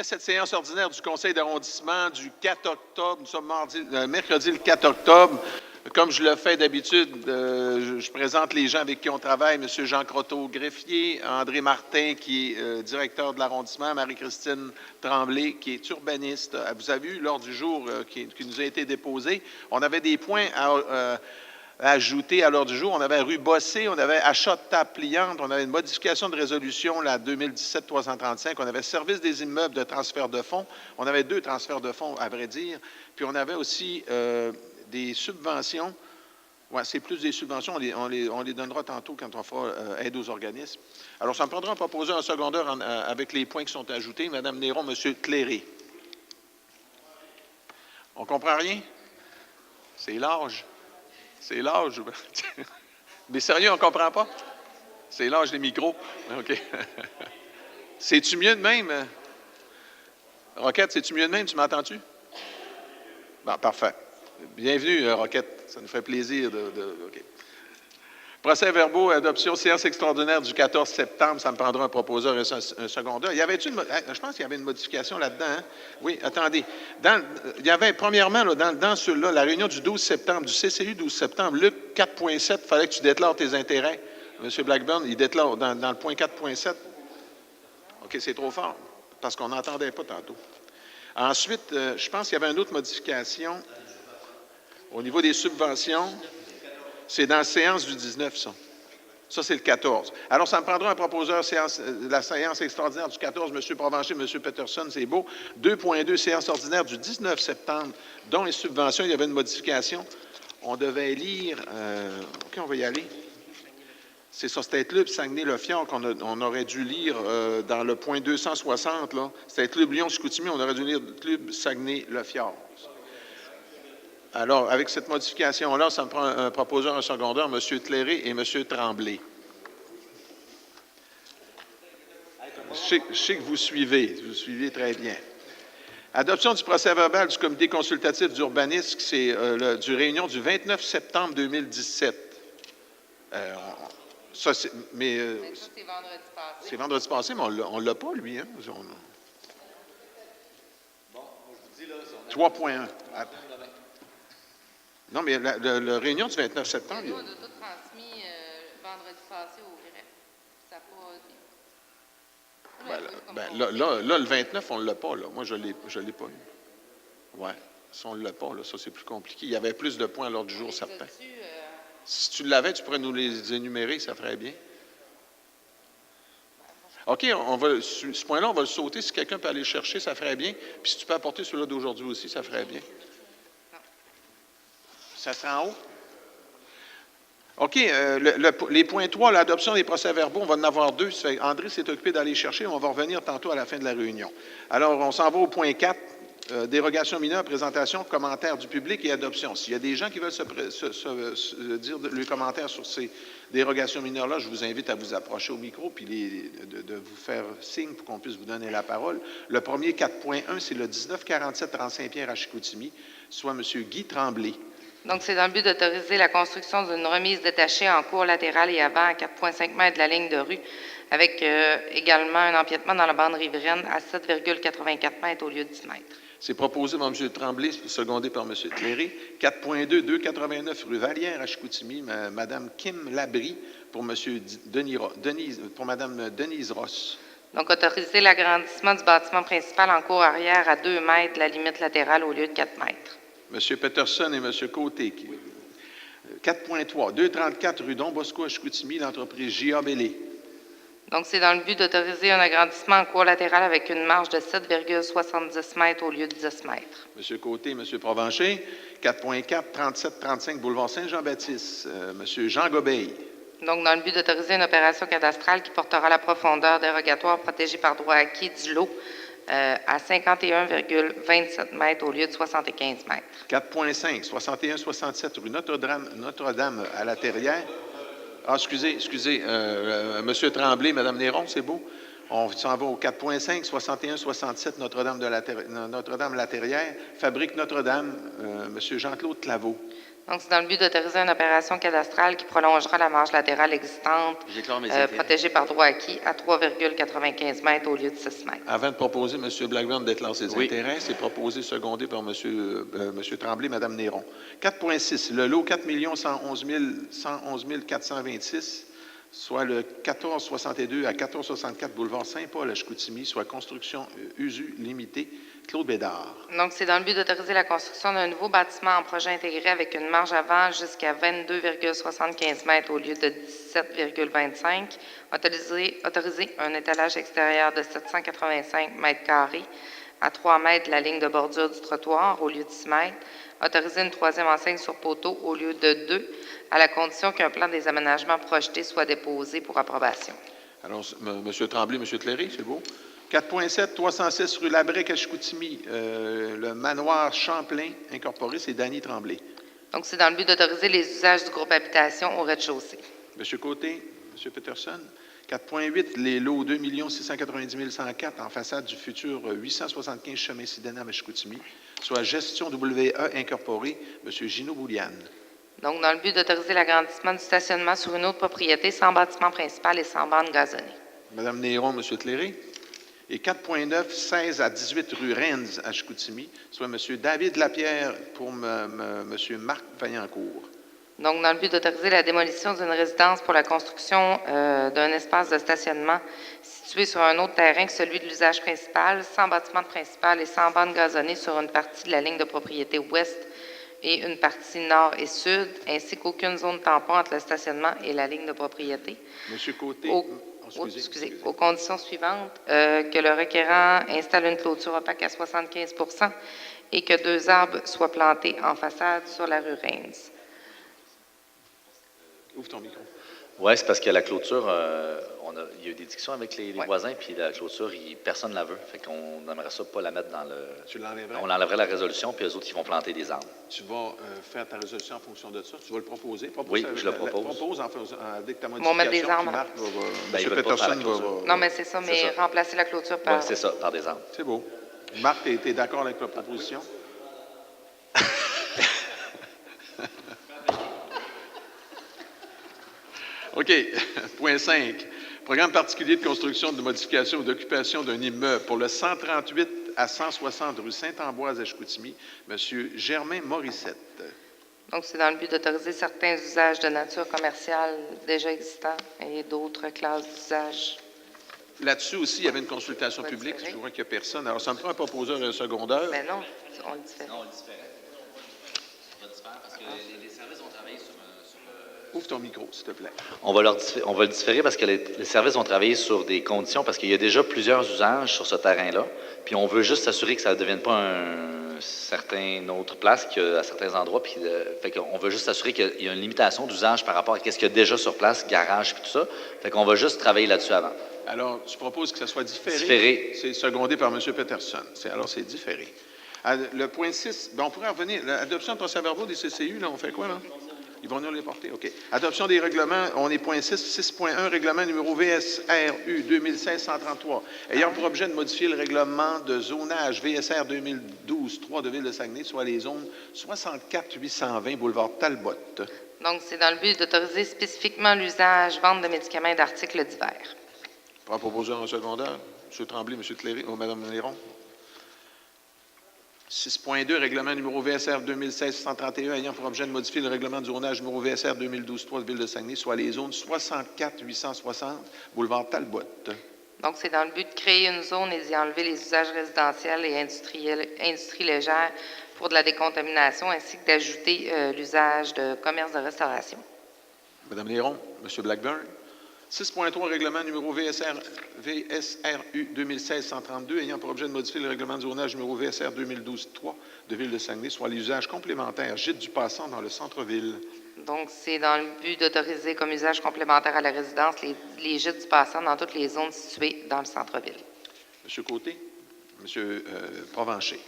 Après cette séance ordinaire du conseil d'arrondissement du 4 octobre, nous sommes mercredi le 4 octobre, comme je le fais d'habitude, je présente les gens avec qui on travaille, M. Jean Croteau, greffier, André Martin, qui est directeur de l'arrondissement, Marie-Christine Tremblay, qui est urbaniste. Vous avez vu l'ordre du jour qui nous a été déposé. On avait des points à ajouter à l'ordre du jour. On avait rue Bossé, on avait achat de table pliante, on avait une modification de résolution, la 2017-335, on avait service des immeubles de transfert de fonds. On avait 2 transferts de fonds, à vrai dire. Puis on avait aussi des subventions. Oui, c'est plus des subventions. On les donnera tantôt quand on fera aide aux organismes. Alors, ça me prendra à proposer un secondaire avec les points qui sont ajoutés. Mme Néron, M. Cléré. On comprend rien? C'est l'âge. C'est l'âge. Mais sérieux, on ne comprend pas? C'est l'âge des micros. OK. C'est-tu mieux de même? Roquette, c'est-tu mieux de même? Tu m'entends-tu? Bon, parfait. Bienvenue, Roquette. Ça nous fait plaisir OK. Procès-verbaux, adoption, séance extraordinaire du 14 septembre. Ça me prendra un proposeur et un secondaire. Je pense qu'il y avait une modification là-dedans. Hein? Oui, attendez. Il y avait, premièrement, là, dans ceux-là, la réunion du 12 septembre, du CCU 12 septembre, Luc 4.7, il fallait que tu déclares tes intérêts. M. Blackburn, il déclare dans le point 4.7. OK, c'est trop fort, parce qu'on n'entendait pas tantôt. Ensuite, je pense qu'il y avait une autre modification au niveau des subventions. C'est dans la séance du 19, ça. Ça, c'est le 14. Alors, ça me prendra un proposeur, la séance extraordinaire du 14, M. Provencher, M. Peterson, c'est beau. 2.2, séance ordinaire du 19 septembre, dont les subventions, il y avait une modification. On devait lire... OK, on va y aller. C'est ça, c'était Club Saguenay-le-Fjord qu'on aurait dû lire dans le point 260, là. C'était Club Lyon-Chicoutimi, on aurait dû lire Club Saguenay-le-Fjord. Alors, avec cette modification-là, ça me prend un proposeur, un secondaire, M. Cléré et M. Tremblay. Je sais que vous suivez très bien. Adoption du procès-verbal du comité consultatif d'urbanisme, c'est du réunion du 29 septembre 2017. Ça, c'est vendredi passé. C'est vendredi passé, mais on ne l'a pas, lui. Hein? Bon, je vous dis là... 3.1. Non, mais la réunion du 29 septembre... On a tout transmis vendredi passé au greffe. Ça n'a pas... là, le 29, on ne l'a pas. Là. Moi, je ne l'ai pas eu. Oui, si on ne l'a pas, là, ça, c'est plus compliqué. Il y avait plus de points à l'ordre du jour, certains. Si tu l'avais, tu pourrais nous les énumérer, ça ferait bien. OK, ce point-là, on va le sauter. Si quelqu'un peut aller le chercher, ça ferait bien. Puis si tu peux apporter celui-là d'aujourd'hui aussi, ça ferait bien. Ça sera en haut? OK, les points 3, l'adoption des procès-verbaux, on va en avoir 2. André s'est occupé d'aller chercher. On va revenir tantôt à la fin de la réunion. Alors, on s'en va au point 4, dérogation mineure, présentation, commentaires du public et adoption. S'il y a des gens qui veulent dire le commentaire sur ces dérogations mineures-là, je vous invite à vous approcher au micro puis de vous faire signe pour qu'on puisse vous donner la parole. Le premier, 4.1, c'est le 1947 Saint-Pierre à Chicoutimi, soit M. Guy Tremblay. Donc, c'est dans le but d'autoriser la construction d'une remise détachée en cours latérale et avant à 4,5 mètres de la ligne de rue, avec également un empiètement dans la bande riveraine à 7,84 mètres au lieu de 10 mètres. C'est proposé par M. Tremblay, secondé par M. Cléré. 4.2, 289 rue Vallière à Chicoutimi, Mme Kim Labrie pour M. pour Mme Denise Ross. Donc, autoriser l'agrandissement du bâtiment principal en cour arrière à 2 mètres de la limite latérale au lieu de 4 mètres. M. Peterson et M. Côté. 4.3, 234 rue Don Bosco à Chicoutimi, l'entreprise J.A. Bellé. Donc, c'est dans le but d'autoriser un agrandissement en cour latérale avec une marge de 7,70 mètres au lieu de 10 mètres. M. Côté, M. Provencher. 4.4, 37-35 boulevard Saint-Jean-Baptiste. M. Jean Gobeil. Donc, dans le but d'autoriser une opération cadastrale qui portera la profondeur dérogatoire protégée par droit acquis du lot à 51,27 mètres au lieu de 75 mètres. 4.5, 61-67 rue Notre-Dame à la Terrière. Ah, excusez, M. Tremblay, Mme Néron, c'est beau. On s'en va au 4.5, 61-67 Notre-Dame-la-Terrière, fabrique Notre-Dame, M. Jean-Claude Claveau. Donc, c'est dans le but d'autoriser une opération cadastrale qui prolongera la marge latérale existante, protégée par droit acquis, à 3,95 mètres au lieu de 6 mètres. Avant de proposer, M. Blackburn déclare ses intérêts, c'est proposé secondé par M. Tremblay, Mme Néron. 4.6, le lot 4 111 426, soit le 1462 à 1464 boulevard Saint-Paul à Chicoutimi, soit construction USU limitée, Claude Bédard. Donc, c'est dans le but d'autoriser la construction d'un nouveau bâtiment en projet intégré avec une marge avant jusqu'à 22,75 mètres au lieu de 17,25. Autoriser un étalage extérieur de 785 mètres carrés à 3 mètres de la ligne de bordure du trottoir au lieu de 6 mètres. Autoriser une troisième enseigne sur poteau au lieu de 2, à la condition qu'un plan des aménagements projetés soit déposé pour approbation. Alors, M. Tremblay, M. Cléry, c'est beau. 4.7, 306 rue Labrec à Chicoutimi, le manoir Champlain incorporé, c'est Danny Tremblay. Donc, c'est dans le but d'autoriser les usages du groupe habitation au rez-de-chaussée. M. Côté, M. Peterson. 4.8, les lots 2 690 104 en façade du futur 875 chemin Sidenham à Chicoutimi, soit gestion WE incorporée, M. Gino Bouliane. Donc, dans le but d'autoriser l'agrandissement du stationnement sur une autre propriété sans bâtiment principal et sans bande gazonnée. Mme Néron, M. Cléré. Et 4.9, 16 à 18 rue Rennes à Chicoutimi, soit M. David Lapierre pour M. Marc Vaillancourt. Donc, dans le but d'autoriser la démolition d'une résidence pour la construction d'un espace de stationnement situé sur un autre terrain que celui de l'usage principal, sans bâtiment principal et sans bande gazonnée sur une partie de la ligne de propriété ouest et une partie nord et sud, ainsi qu'aucune zone tampon entre le stationnement et la ligne de propriété. M. Côté. Aux conditions suivantes, que le requérant installe une clôture opaque à 75 et que 2 arbres soient plantés en façade sur la rue Reims. Ouvre ton micro. Oui, c'est parce que la clôture, il y a eu des discussions avec les voisins, puis la clôture, personne ne la veut. Fait qu'on aimerait ça pas la mettre dans le... Tu l'enlèverais? On enlèverait la résolution, puis eux autres, ils vont planter des arbres. Tu vas faire ta résolution en fonction de ça? Tu vas le proposer? Oui, je le propose. Propose dès que ta modification. On va mettre des arbres. M. Peterson va... Non, mais c'est ça, mais remplacer la clôture par... Oui, c'est ça, par des arbres. C'est beau. Marc, tu es d'accord avec la proposition? OK. Point 5. Programme particulier de construction, de modification ou d'occupation d'un immeuble pour le 138 à 160 rue Saint-Ambroise à Chicoutimi, M. Germain Morissette. Donc, c'est dans le but d'autoriser certains usages de nature commerciale déjà existants et d'autres classes d'usage. Là-dessus aussi, il y avait une consultation publique. Je vois qu'il n'y a personne. Alors, ça me prend un proposeur secondaire. Mais non, on le diffère. Non, on le diffère. On le diffère parce que les services ont travaillé sur... Ouvre ton micro, s'il te plaît. On va le différer parce que les services ont travaillé sur des conditions, parce qu'il y a déjà plusieurs usages sur ce terrain-là. Puis on veut juste s'assurer que ça ne devienne pas une certaine autre place qu'à certains endroits. Puis fait qu'on veut juste s'assurer qu'il y a une limitation d'usage par rapport à ce qu'il y a déjà sur place, garage puis tout ça. Fait qu'on va juste travailler là-dessus avant. Alors, tu proposes que ça soit différé? Différé. C'est secondé par M. Peterson. Alors, c'est différé. Le point 6, on pourrait revenir. L'adoption de procès-verbaux des CCU, là, on fait quoi, là? Ils vont nous les porter? OK. Adoption des règlements, on est point 6, 6.1, règlement numéro VSRU 2016-133, ayant pour objet de modifier le règlement de zonage VSR 2012-3 de Ville de Saguenay, soit les zones 64-820 boulevard Talbot. Donc, c'est dans le but d'autoriser spécifiquement l'usage, vente de médicaments et d'articles divers. Pour proposer en secondaire, M. Tremblay, M. Cléry, ou Mme Néron. 6.2, règlement numéro VSR 2016-131, ayant pour objet de modifier le règlement de zonage numéro VSR 2012-3 de Ville de Saguenay, soit les zones 64-860, boulevard Talbot. Donc, c'est dans le but de créer une zone et d'y enlever les usages résidentiels et industrie légère pour de la décontamination, ainsi que d'ajouter l'usage de commerce de restauration. Mme Néron, M. Blackburn. 6.3, règlement numéro VSRU 2016-132, ayant pour objet de modifier le règlement de zonage numéro VSR 2012-3 de Ville de Saguenay, soit les usages complémentaires, gîte du passant dans le centre-ville. Donc, c'est dans le but d'autoriser comme usage complémentaire à la résidence les gîtes du passant dans toutes les zones situées dans le centre-ville. M. Côté, M. Provencher.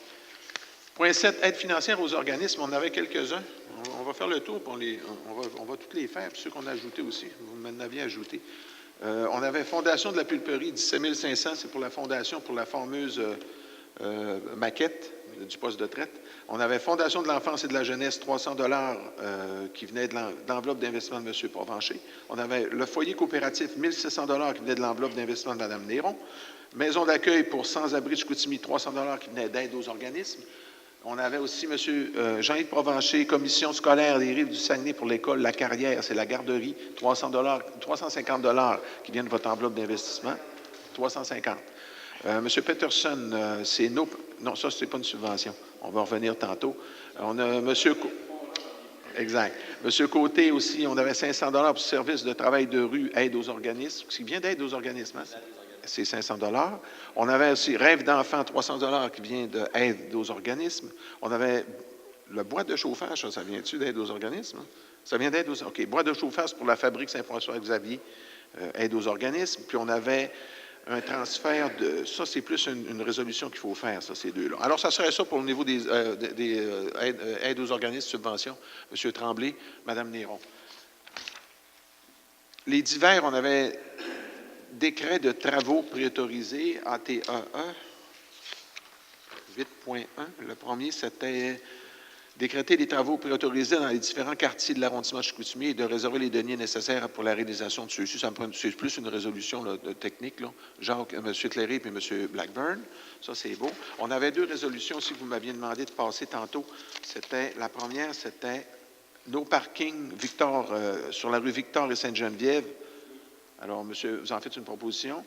Point 7, aide financière aux organismes. On en avait quelques-uns. On va faire le tour, on va toutes les faire, puis ceux qu'on a ajoutés aussi. Vous m'en aviez ajouté. On avait Fondation de la Pulperie, 17 500, c'est pour la Fondation, pour la fameuse maquette du poste de traite. On avait Fondation de l'enfance et de la jeunesse, 300 qui venaient de l'enveloppe d'investissement de M. Provencher. On avait le foyer coopératif, 1 700 qui venait de l'enveloppe d'investissement de Mme Néron. Maison d'accueil pour sans-abri de Chicoutimi, 300 qui venaient d'aide aux organismes. On avait aussi M. Jean-Yves Provencher, commission scolaire des Rives du Saguenay pour l'école La Carrière, c'est la garderie, 350 qui viennent de votre enveloppe d'investissement, 350. M. Peterson, c'est nos... Non, ça, ce n'est pas une subvention. On va revenir tantôt. On a M. Exact. M. Côté aussi, on avait 500 pour service de travail de rue, aide aux organismes, ce qui vient d'aide aux organismes, hein? C'est 500 $. On avait aussi Rêve d'enfant, 300 $ qui vient d'aide aux organismes. On avait le bois de chauffage, ça vient-tu d'aide aux organismes? Hein? Ça vient d'aide aux... OK, bois de chauffage, c'est pour la fabrique Saint-François-Xavier, aide aux organismes. Puis on avait un transfert de... Ça, c'est plus une résolution qu'il faut faire, ça, ces deux-là. Alors, ça serait ça pour le niveau des aides aux organismes, subventions. M. Tremblay, Mme Néron. Les divers, on avait... Décret de travaux préautorisés, ATAE, 8.1. Le premier, c'était décréter les travaux préautorisés dans les différents quartiers de l'arrondissement de Chicoutimi et de réserver les deniers nécessaires pour la réalisation de ceux-ci. C'est plus une résolution là, technique, là. Jacques, M. Cléry et M. Blackburn. Ça, c'est beau. On avait deux résolutions aussi que vous m'aviez demandé de passer tantôt. La première, c'était nos parkings Victor, sur la rue Victor et Sainte-Geneviève. Alors, monsieur, vous en faites une proposition?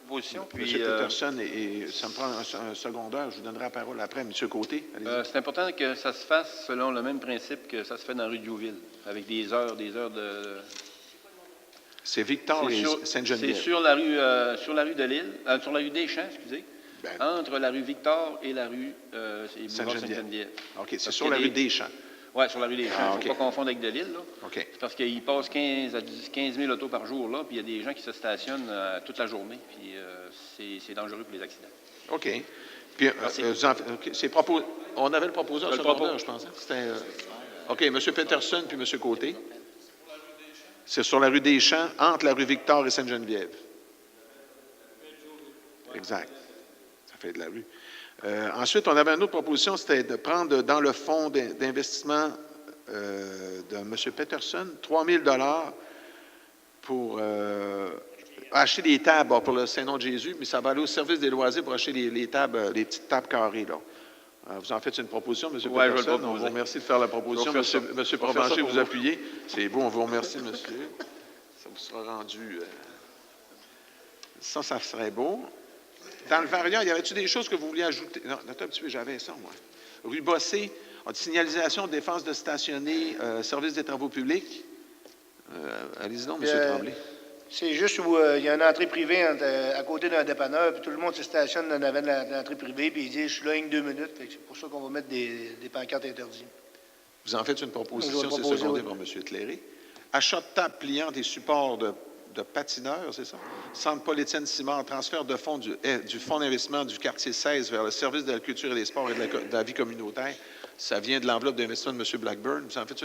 Puis, M. Peterson, et ça me prend un secondaire. Je vous donnerai la parole après. M. Côté, c'est important que ça se fasse selon le même principe que ça se fait dans la rue de Jouville, avec des heures de... C'est Victor et Sainte-Geneviève. C'est sur la rue de l'Île, sur la rue des Champs, excusez, entre la rue Victor et la rue Sainte-Geneviève. OK, c'est sur la rue des Champs. Oui, sur la rue des Champs. Il ne faut pas confondre avec de l'Île. OK. C'est parce qu'il passe 15 000 autos par jour, là, puis il y a des gens qui se stationnent toute la journée, puis c'est dangereux pour les accidents. OK. Puis, on avait le proposeur secondaire, je pense. Hein? C'était... OK, M. Peterson puis M. Côté. C'est sur la rue des Champs, entre la rue Victor et Sainte-Geneviève. Exact. Ça fait de la rue. Ensuite, on avait une autre proposition, c'était de prendre dans le fonds d'investissement de M. Peterson 3 000 $ pour acheter des tables pour le Saint-Nom de Jésus, mais ça va aller au service des loisirs pour acheter les tables, les petites tables carrées. Là. Vous en faites une proposition, M. Peterson. On vous remercie de faire la proposition. M. Provencher, vous appuyez. C'est beau, on vous remercie, monsieur. Ça vous sera rendu... Ça serait beau. Dans le variant, y avait-tu des choses que vous vouliez ajouter? Non, attends un petit peu, j'avais ça, moi. Rue Bossé, signalisation, défense de stationner, service des travaux publics. Allez-y donc, M. Tremblay. C'est juste où il y a une entrée privée à côté d'un dépanneur, puis tout le monde se stationne en avant de l'entrée privée, puis ils disent « Je suis là une 2 minutes ». C'est pour ça qu'on va mettre des pancartes interdites. Vous en faites une proposition, c'est secondé par M. Cléré. Achat de table pliante et support de patineurs, c'est ça? Centre Paul-Étienne Simard, transfert de fonds du fonds d'investissement du quartier 16 vers le service de la culture et des sports et de la vie communautaire. Ça vient de l'enveloppe d'investissement de M. Blackburn. Vous en faites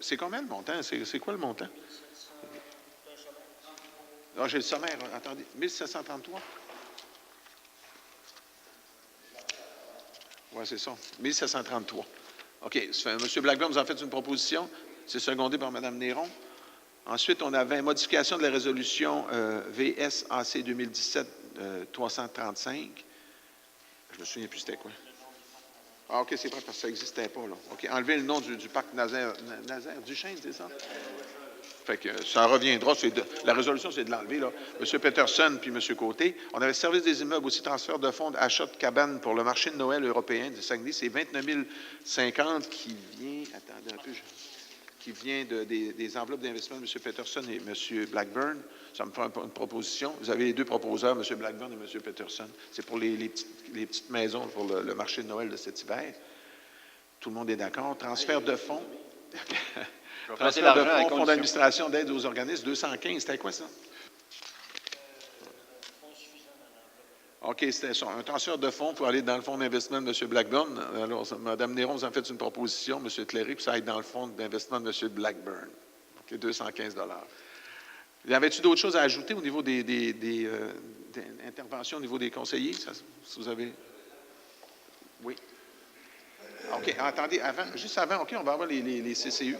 c'est combien le montant? C'est quoi le montant? Ah, j'ai le sommaire. Attendez. 1733? Oui, c'est ça. 1733. OK. M. Blackburn, vous en faites une proposition. C'est secondé par Mme Néron. Ensuite, on avait modification de la résolution VSAC 2017-335. Je me souviens plus c'était quoi. Ah, OK, c'est vrai parce que ça n'existait pas, là. OK. Enlever le nom du parc Nazaire Duchesne, c'est ça? Fait que ça reviendra. La résolution, c'est de l'enlever, là. M. Peterson puis M. Côté. On avait service des immeubles aussi, transfert de fonds d'achat de cabanes pour le marché de Noël européen du Saguenay. C'est 29 050 qui vient... Attendez un peu, qui vient des enveloppes d'investissement de M. Peterson et M. Blackburn. Ça me fait une proposition. Vous avez les deux proposeurs, M. Blackburn et M. Peterson. C'est pour les petites maisons pour le marché de Noël de cet hiver. Tout le monde est d'accord. Transfert de fonds. Transfert de fonds, fonds d'administration d'aide aux organismes, 215. C'était quoi ça? OK, c'était ça. Un transfert de fonds pour aller dans le fonds d'investissement de M. Blackburn. Alors, Mme Néron, vous en faites une proposition, M. Cléry, puis ça aille dans le fonds d'investissement de M. Blackburn. OK, 215 $. Y avait-tu d'autres choses à ajouter au niveau des interventions au niveau des conseillers? Si vous avez... Oui. OK, attendez, juste avant, OK, on va avoir les CCU.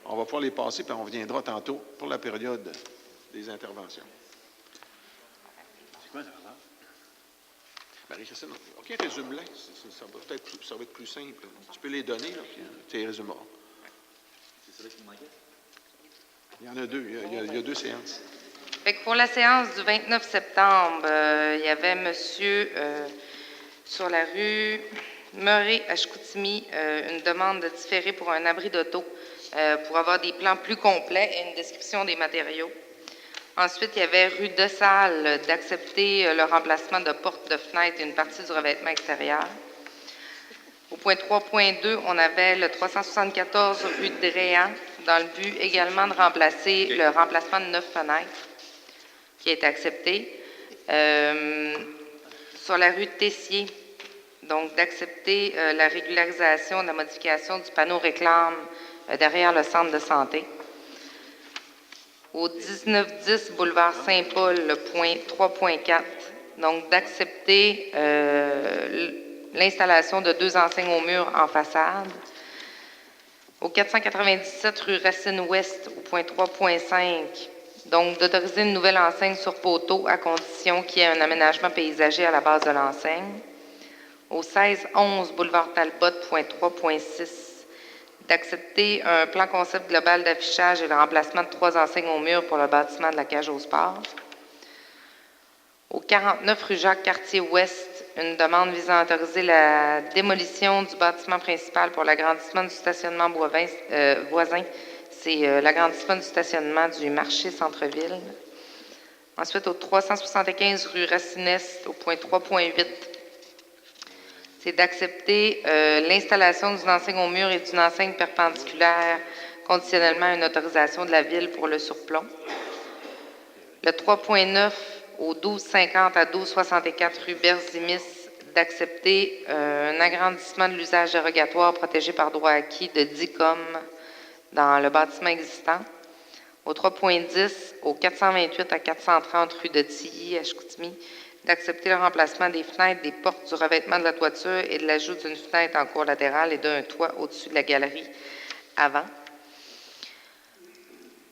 On va pouvoir les passer, puis on reviendra tantôt pour la période des interventions. C'est quoi ça? Là? Marie-Christine, OK, résume-les. Ça va être plus simple. Tu peux les donner, là, puis tu les résumeras. C'est ça qui me manquait? Il y en a deux. Il y a deux séances. Fait que pour la séance du 29 septembre, il y avait sur la rue Murray à Chicoutimi, une demande de différer pour un abri d'auto pour avoir des plans plus complets et une description des matériaux. Ensuite, il y avait rue de Salle d'accepter le remplacement de portes de fenêtres et une partie du revêtement extérieur. Au point 3.2, on avait le 374 rue de Dréan, dans le but également de remplacer le remplacement de 9 fenêtres, qui a été accepté. Sur la rue de Tessier, donc d'accepter la régularisation, la modification du panneau réclame derrière le centre de santé. Au 1910 boulevard Saint-Paul, le point 3.4, donc d'accepter l'installation de 2 enseignes au mur en façade. Au 497 rue Racine-Ouest, au point 3.5, donc d'autoriser une nouvelle enseigne sur poteau à condition qu'il y ait un aménagement paysager à la base de l'enseigne. Au 1611 boulevard Talbot, point 3.6, d'accepter un plan concept global d'affichage et le remplacement de 3 enseignes au mur pour le bâtiment de la cage au sport. Au 49 rue Jacques-Cartier-Ouest, une demande visant à autoriser la démolition du bâtiment principal pour l'agrandissement du stationnement voisin. C'est l'agrandissement du stationnement du marché centre-ville. Ensuite, au 375 rue Racine-Est, au point 3.8, c'est d'accepter l'installation d'une enseigne au mur et d'une enseigne perpendiculaire conditionnellement à une autorisation de la Ville pour le surplomb. Le 3.9 au 1250 à 1264 rue Berzimis, d'accepter un agrandissement de l'usage dérogatoire protégé par droit acquis de 10 com dans le bâtiment existant. Au 3.10 au 428 à 430 rue de Tilly à Chicoutimi, d'accepter le remplacement des fenêtres, des portes, du revêtement de la toiture et de l'ajout d'une fenêtre en cour latérale et d'un toit au-dessus de la galerie avant.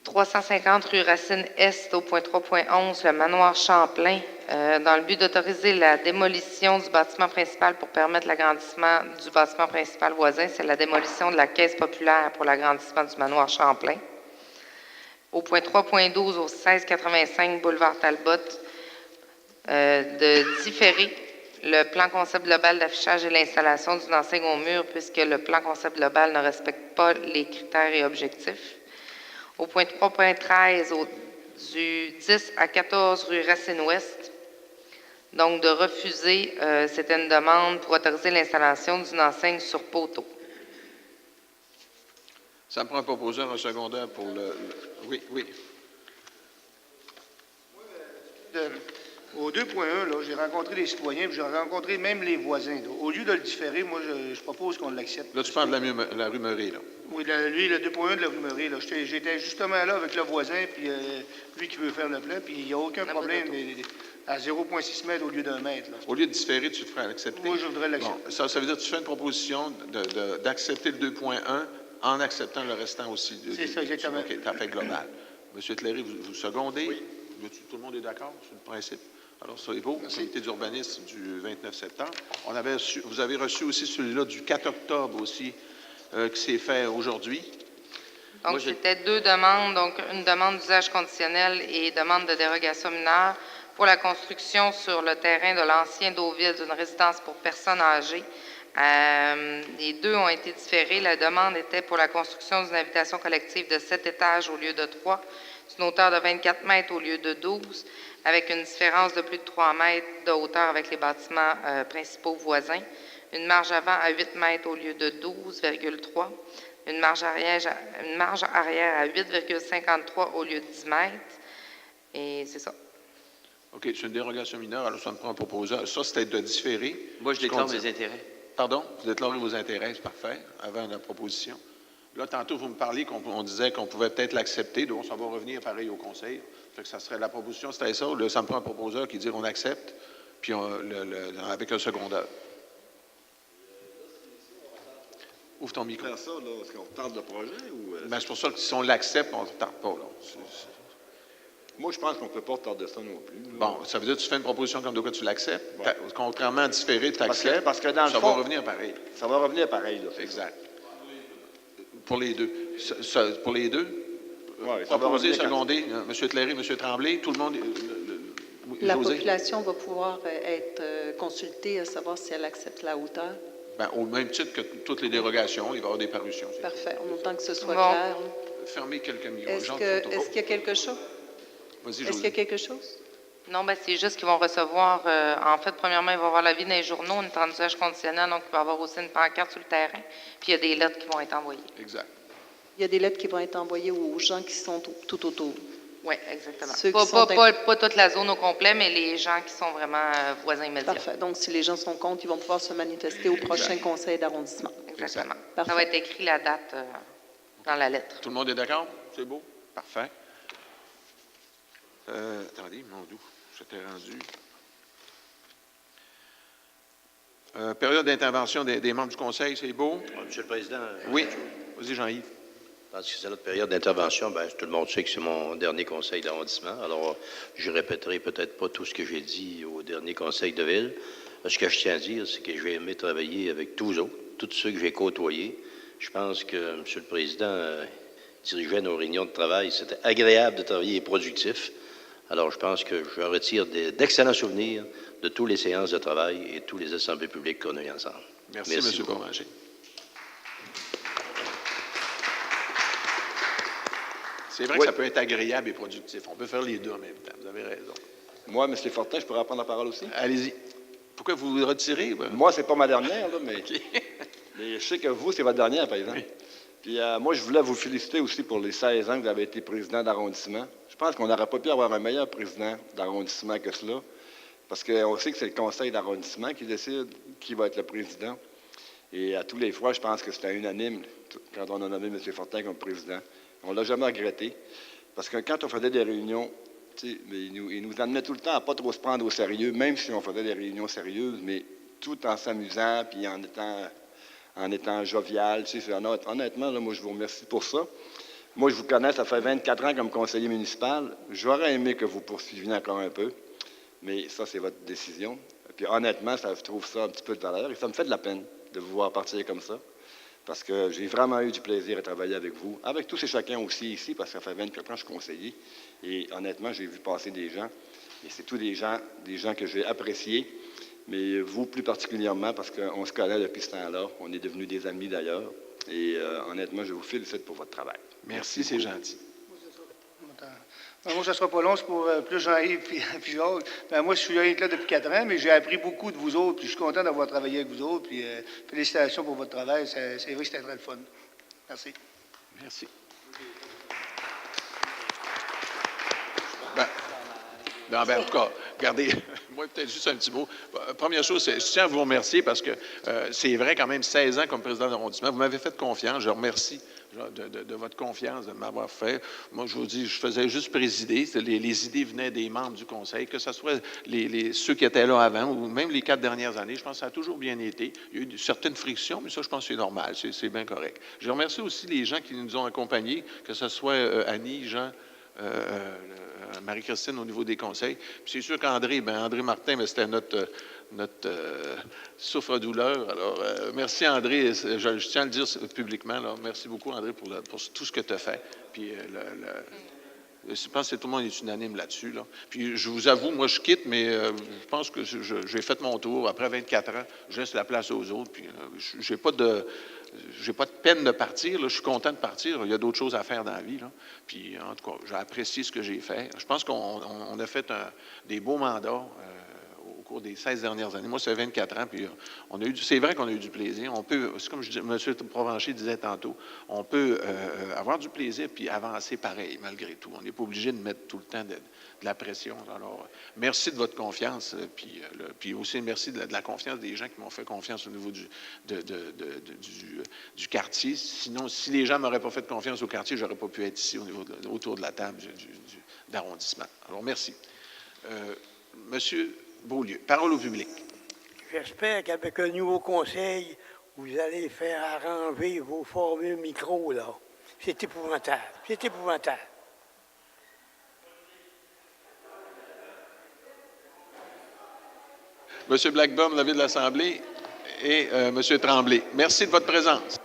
350 rue Racine-Est, au point 3.11, le manoir Champlain, dans le but d'autoriser la démolition du bâtiment principal pour permettre l'agrandissement du bâtiment principal voisin. C'est la démolition de la caisse populaire pour l'agrandissement du manoir Champlain. Au point 3.12, au 1685 boulevard Talbot, de différer le plan concept global d'affichage et l'installation d'une enseigne au mur puisque le plan concept global ne respecte pas les critères et objectifs. Au point 3.13, du 10 à 14 rue Racine-Ouest, donc de refuser, c'était une demande pour autoriser l'installation d'une enseigne sur poteau. Ça me prend un proposeur, un secondaire pour le... Oui. Au 2.1, là, j'ai rencontré les citoyens, puis j'ai rencontré même les voisins. Là. Au lieu de le différer, moi, je propose qu'on l'accepte. Là, tu parles de la rue Murray, là. Oui, lui, le 2.1 de la rue Murray. Là. J'étais justement là avec le voisin, puis lui qui veut faire le plan, puis il n'y a aucun problème à 0,6 mètres au lieu d'1 mètre. Là. Au lieu de différer, tu te ferais accepter? Moi, je voudrais l'accepter. Bon, ça veut dire que tu fais une proposition d'accepter le 2.1 en acceptant le restant aussi. C'est ça, exactement. OK, tu as fait global. Monsieur Tléry, vous secondez? Oui. Tout le monde est d'accord sur le principe? Alors, ça est beau, le comité d'urbanisme du 29 septembre. Vous avez reçu aussi celui-là du 4 octobre aussi, qui s'est fait aujourd'hui. Donc, c'était 2 demandes, donc une demande d'usage conditionnel et demande de dérogation mineure pour la construction sur le terrain de l'ancien Deauville d'une résidence pour personnes âgées. Les 2 ont été différés. La demande était pour la construction d'une habitation collective de 7 étages au lieu de 3, d'une hauteur de 24 mètres au lieu de 12, avec une différence de plus de 3 mètres de hauteur avec les bâtiments principaux voisins, une marge avant à 8 mètres au lieu de 12,3, une marge arrière à 8,53 au lieu de 10 mètres, et c'est ça. OK, c'est une dérogation mineure, alors ça me prend un proposeur. Ça, c'était de différer. Moi, je déclare mes intérêts. Pardon? Vous déclarez vos intérêts, c'est parfait, avant la proposition. Là, tantôt, vous me parliez qu'on disait qu'on pouvait peut-être l'accepter, donc ça va revenir pareil au Conseil. Fait que ça serait la proposition, c'était ça. Là, ça me prend un proposeur qui dit on accepte, puis avec le secondaire. Ouvre ton micro. Faire ça, là, est-ce qu'on retarde le projet ou... Ben, c'est pour ça que si on l'accepte, on ne retarde pas. Là. Moi, je pense qu'on ne peut pas retarder ça non plus. Là. Bon, ça veut dire que tu fais une proposition comme de quoi tu l'acceptes. Ouais. Contrairement à différer, tu acceptes. Parce que dans le ça fond, va revenir pareil. Ça va revenir pareil, là. Exact. Pour les deux. Pour les deux? Ouais, ça va Proposer, revenir seconder, M. Tlairi, M. Tremblay, tout le monde... La José? population va pouvoir être consultée à savoir si elle accepte la hauteur. Ben, au même titre que toutes les dérogations, il va y avoir des parutions. Parfait, en autant que ce soit Bon. clair. Fermez quelques micros. Est-ce qu'il y a quelque chose? Vas-y, Est-ce qu'il y a José. quelque chose? Non, ben c'est juste qu'ils vont recevoir, en fait, premièrement, ils vont avoir l'avis dans les journaux, une temps d'usage conditionnel, donc il va y avoir aussi une pancarte sur le terrain, puis il y a des lettres qui vont être envoyées. Exact. Il y a des lettres qui vont être envoyées aux gens qui sont tout autour. Oui, exactement. Ceux qui Pas, sont pas toute la zone au complet, mais les gens qui sont vraiment voisins immédiats. Parfait. Donc, si les gens sont contre, ils vont pouvoir se manifester au prochain conseil d'arrondissement. Exactement. Parfait. Ça va être écrit la date dans la lettre. Tout le monde est d'accord? C'est beau? Parfait. Attendez, mon doux, j'étais rendu. Période d'intervention des membres du Conseil, c'est beau? Monsieur le Président, Oui. Vas-y, Jean-Yves. je pense que c'est notre période d'intervention. Bien, tout le monde sait que c'est mon dernier conseil d'arrondissement. Alors, je répéterai peut-être pas tout ce que j'ai dit au dernier conseil de ville. Ce que je tiens à dire, c'est que je vais aimer travailler avec tous autres, tous ceux que j'ai côtoyés. Je pense que Monsieur le Président dirigeait nos réunions de travail. C'était agréable de travailler et productif. Alors, je pense que je retire d'excellents souvenirs de toutes les séances de travail et tous les assemblées publiques qu'on a eues ensemble. Merci M. beaucoup. Provencher. C'est vrai que ça peut être agréable et productif. On peut faire les deux en même temps. Vous avez raison. Moi, M. Fortin, je pourrais prendre la parole aussi? Allez-y. Pourquoi vous vous retirez? Moi, c'est pas ma dernière, là, mais... mais je sais que vous, c'est votre dernière, par exemple. Oui. Puis moi, je voulais vous féliciter aussi pour les 16 ans que vous avez été président d'arrondissement. Je pense qu'on n'aurait pas pu avoir un meilleur président d'arrondissement que cela, parce qu'on sait que c'est le conseil d'arrondissement qui décide qui va être le président. Et à tous les fois, je pense que c'était unanime quand on a nommé M. Fortin comme président. On ne l'a jamais regretté, parce que quand on faisait des réunions, il nous amenait tout le temps à ne pas trop se prendre au sérieux, même si on faisait des réunions sérieuses, mais tout en s'amusant puis en étant jovial. Honnêtement, là, moi, je vous remercie pour ça. Moi, je vous connais, ça fait 24 ans comme conseiller municipal. J'aurais aimé que vous poursuiviez encore un peu, mais ça, c'est votre décision. Puis honnêtement, je trouve ça un petit peu de valeur et ça me fait de la peine de vous voir partir comme ça, parce que j'ai vraiment eu du plaisir à travailler avec vous, avec tous et chacun aussi ici, parce que ça fait 24 ans que je suis conseiller. Et honnêtement, j'ai vu passer des gens, et c'est tous des gens que j'ai appréciés, mais vous plus particulièrement, parce qu'on se connaît depuis ce temps-là. On est devenus des amis d'ailleurs. Et honnêtement, je vous félicite pour votre travail. Merci, c'est gentil. Moi, ça ne sera pas long, c'est pour plus Jean-Yves puis Jacques. Moi, je suis là depuis 4 ans, mais j'ai appris beaucoup de vous autres, puis je suis content d'avoir travaillé avec vous autres, puis félicitations pour votre travail. C'est vrai que c'était très le fun. Merci. Merci. Ben, en tout cas, regardez, moi, peut-être juste un petit mot. Première chose, je tiens à vous remercier parce que c'est vrai, quand même, 16 ans comme président d'arrondissement. Vous m'avez fait confiance. Je remercie de votre confiance, de m'avoir fait. Moi, je vous dis, je faisais juste présider. Les idées venaient des membres du conseil, que ce soit ceux qui étaient là avant ou même les 4 dernières années. Je pense que ça a toujours bien été. Il y a eu certaines frictions, mais ça, je pense que c'est normal. C'est bien correct. Je remercie aussi les gens qui nous ont accompagnés, que ce soit Annie, Jean, Marie-Christine au niveau des conseils. Puis c'est sûr qu'André Martin, c'était notre souffre-douleur. Alors, merci André, je tiens à le dire publiquement. Là. Merci beaucoup André pour tout ce que tu as fait. Puis je pense que tout le monde est unanime là-dessus. Là. Puis je vous avoue, moi je quitte, mais je pense que j'ai fait mon tour. Après 24 ans, je laisse la place aux autres. Puis j'ai pas de peine de partir. Là. Je suis content de partir. Il y a d'autres choses à faire dans la vie. Là. Puis en tout cas, j'ai apprécié ce que j'ai fait. Je pense qu'on a fait des beaux mandats cours des 16 dernières années. Moi, ça fait 24 ans, puis c'est vrai qu'on a eu du plaisir. On peut, c'est comme M. Provencher disait tantôt, on peut avoir du plaisir puis avancer pareil, malgré tout. On n'est pas obligé de mettre tout le temps de la pression. Alors, merci de votre confiance, puis aussi merci de la confiance des gens qui m'ont fait confiance au niveau du quartier. Sinon, si les gens ne m'auraient pas fait confiance au quartier, je n'aurais pas pu être ici autour de la table d'arrondissement. Alors, merci. Monsieur Beaulieu, parole au public. J'espère qu'avec un nouveau conseil, vous allez faire arranger vos formules micro, là. C'est épouvantable. C'est épouvantable. Monsieur Blackburn, l'avis de l'Assemblée, et Monsieur Tremblay. Merci de votre présence.